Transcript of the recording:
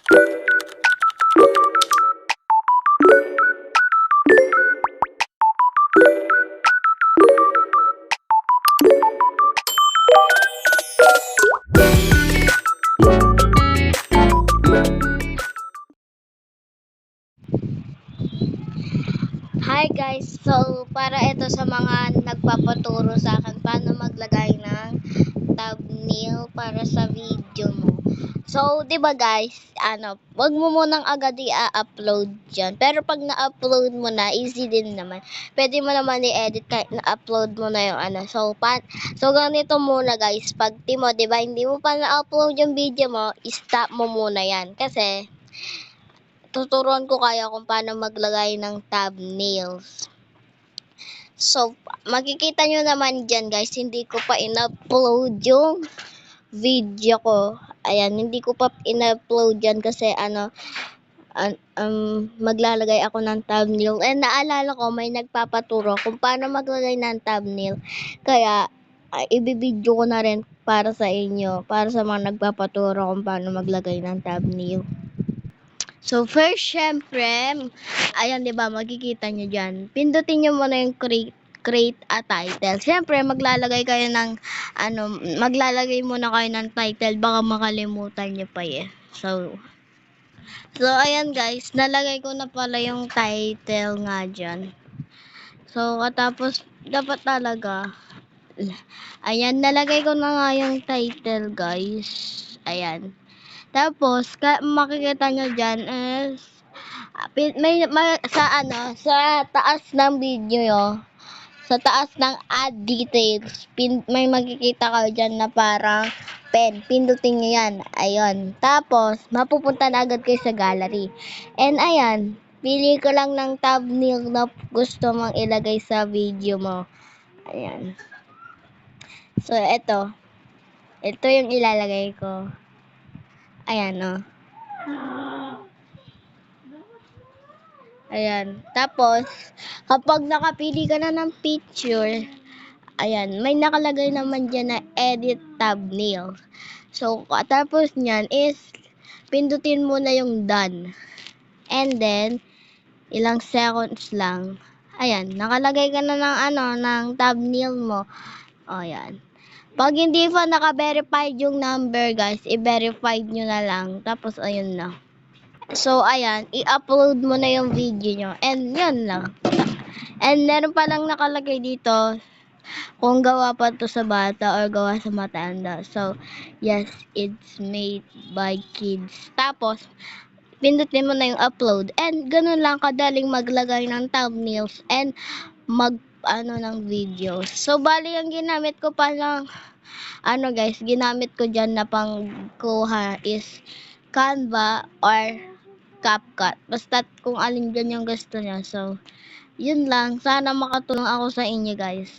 Hi guys, so para ito sa mga nagpapaturo sa akin paano maglagay ng thumbnail para sa video mo. So, 'di ba guys, wag mo munang agad i-upload diyan. Pero pag na-upload mo na, easy din naman. Pwede mo naman i-edit kahit na-upload mo na yung So ganito muna guys, pag 'di ba, hindi mo pa na-upload yung video mo, stop mo muna 'yan kasi tuturuan ko kayo kung paano maglagay ng thumbnails. So, makikita nyo naman dyan guys, hindi ko pa in-upload yung video ko. Ayan, hindi ko pa in-upload dyan kasi maglalagay ako ng thumbnail. And naalala ko, may nagpapaturo kung paano maglagay ng thumbnail. Kaya, ibibideo ko na rin para sa inyo, para sa mga nagpapaturo kung paano maglagay ng thumbnail. So, first, syempre, ayan, di ba, makikita nyo dyan. Pindutin nyo muna yung create a title. Syempre, maglalagay muna kayo ng title. Baka makalimutan nyo pa eh. So, ayan guys, nalagay ko na pala yung title nga dyan. So, katapos, dapat talaga, ayan, nalagay ko na nga yung title guys. Ayan. Tapos, makikita nyo dyan is, sa taas ng video nyo, sa taas ng add details, may makikita kayo dyan na parang pen. Pindutin nyo yan. Ayun. Tapos, mapupunta na agad kayo sa gallery. And ayan, pili ko lang ng thumbnail na gusto mong ilagay sa video mo. Ayan. So, ito. Ito yung ilalagay ko. Ayan, oh. Ayan. Tapos, kapag nakapili ka na ng picture, ayan, may nakalagay naman dyan na edit thumbnail. So, tapos nyan is, pindutin mo na yung done. And then, ilang seconds lang. Ayan, nakalagay ka na ng thumbnail mo. O, ayan. Pag hindi pa naka-verified yung number, guys, i-verified nyo na lang. Tapos, ayun na. So, ayan, i-upload mo na yung video nyo. And, yun lang. And, meron palang nakalagay dito kung gawa pa to sa bata or gawa sa matanda. So, yes, it's made by kids. Tapos, pindutin mo na yung upload. And, ganun lang kadaling maglagay ng thumbnails and ng videos. So, bali yung ginamit ko pa ng, guys, ginamit ko dyan na pangkuha is Canva or CapCut. Basta kung alin dyan yung gusto niya. So, yun lang. Sana makatulong ako sa inyo, guys.